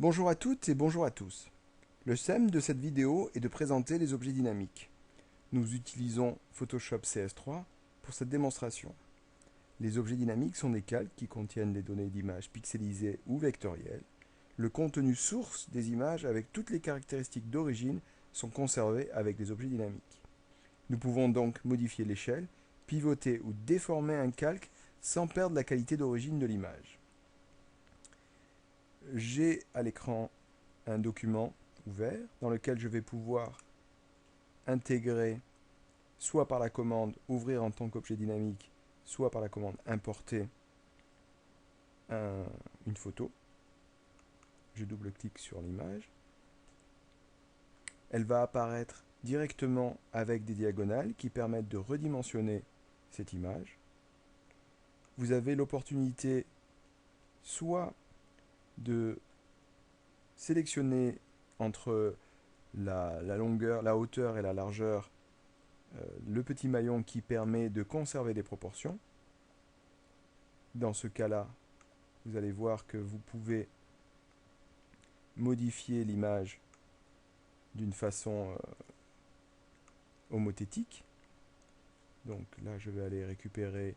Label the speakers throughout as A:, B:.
A: Bonjour à toutes et bonjour à tous. Le thème de cette vidéo est de présenter les objets dynamiques. Nous utilisons Photoshop CS3 pour cette démonstration. Les objets dynamiques sont des calques qui contiennent des données d'images pixelisées ou vectorielles. Le contenu source des images avec toutes les caractéristiques d'origine sont conservés avec les objets dynamiques. Nous pouvons donc modifier l'échelle, pivoter ou déformer un calque sans perdre la qualité d'origine de l'image. J'ai à l'écran un document ouvert dans lequel je vais pouvoir intégrer soit par la commande ouvrir en tant qu'objet dynamique, soit par la commande importer une photo. Je double-clique sur l'image. Elle va apparaître directement avec des diagonales qui permettent de redimensionner cette image. Vous avez l'opportunité soit de sélectionner entre la longueur, la hauteur et la largeur le petit maillon qui permet de conserver des proportions. Dans ce cas-là, vous allez voir que vous pouvez modifier l'image d'une façon homothétique. Donc là, je vais aller récupérer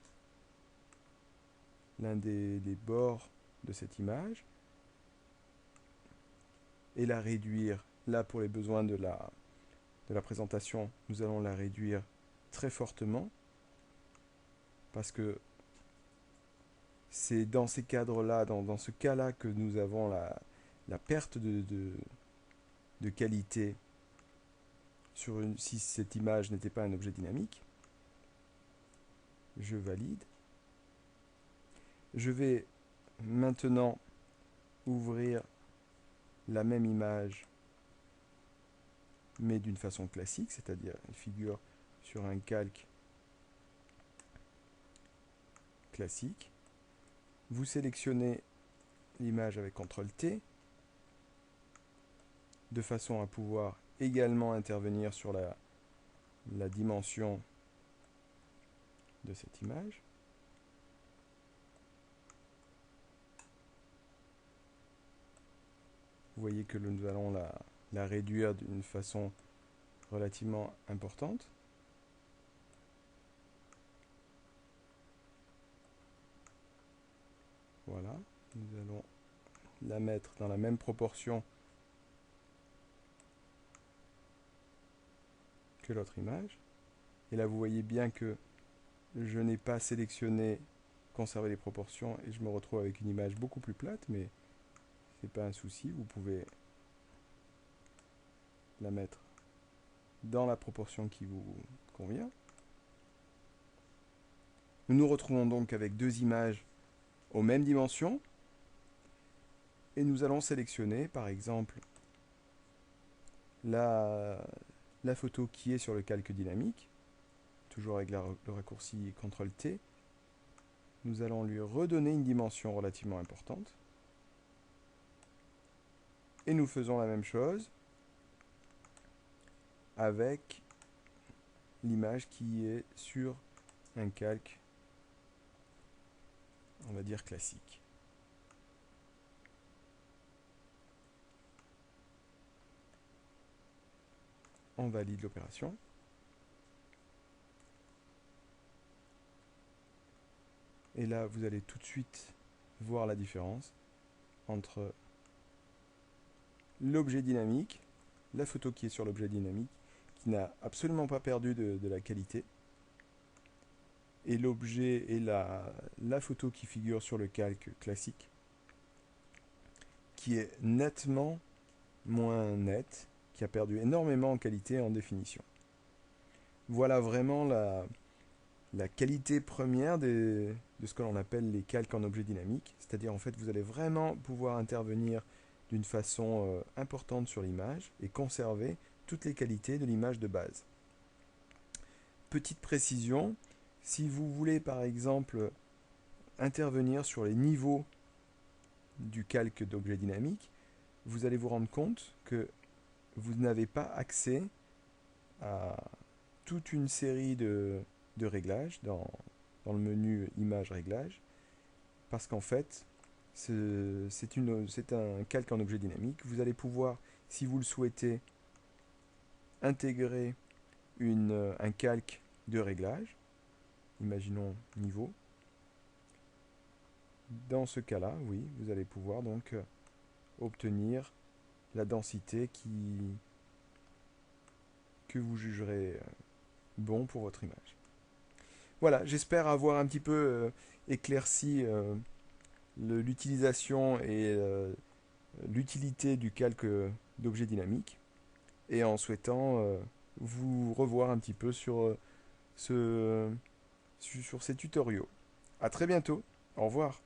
A: l'un des bords de cette image et la réduire. Là, pour les besoins de la présentation, nous allons la réduire très fortement parce que c'est dans ces cadres-là, dans ce cas-là, que nous avons la perte de qualité si cette image n'était pas un objet dynamique. Je valide. Je vais maintenant ouvrir la même image mais d'une façon classique, c'est-à-dire elle figure sur un calque classique. Vous sélectionnez l'image avec CTRL-T de façon à pouvoir également intervenir sur la dimension de cette image. Vous voyez que nous allons la réduire d'une façon relativement importante. Voilà, nous allons la mettre dans la même proportion que l'autre image. Et là, vous voyez bien que je n'ai pas sélectionné conserver les proportions et je me retrouve avec une image beaucoup plus plate, mais c'est pas un souci, vous pouvez la mettre dans la proportion qui vous convient. Nous nous retrouvons donc avec deux images aux mêmes dimensions et nous allons sélectionner par exemple la photo qui est sur le calque dynamique, toujours avec le raccourci CTRL-T. Nous allons lui redonner une dimension relativement importante et nous faisons la même chose avec l'image qui est sur un calque, on va dire classique. On valide l'opération. Et là, vous allez tout de suite voir la différence entre l'objet dynamique, la photo qui est sur l'objet dynamique, qui n'a absolument pas perdu de la qualité, et l'objet et la photo qui figure sur le calque classique, qui est nettement moins nette, qui a perdu énormément en qualité et en définition. Voilà vraiment la qualité première de ce que l'on appelle les calques en objet dynamique, c'est-à-dire en fait vous allez vraiment pouvoir intervenir d'une façon importante sur l'image et conserver toutes les qualités de l'image de base. Petite précision, si vous voulez par exemple intervenir sur les niveaux du calque d'objet dynamique, vous allez vous rendre compte que vous n'avez pas accès à toute une série de réglages dans le menu image réglages, parce qu'en fait C'est un calque en objet dynamique. Vous allez pouvoir, si vous le souhaitez, intégrer un calque de réglage. Imaginons niveau. Dans ce cas-là, oui, vous allez pouvoir donc obtenir la densité que vous jugerez bon pour votre image. Voilà, j'espère avoir un petit peu éclairci l'utilisation et l'utilité du calque d'objets dynamiques et en souhaitant vous revoir un petit peu sur ces tutoriaux. À très bientôt. Au revoir.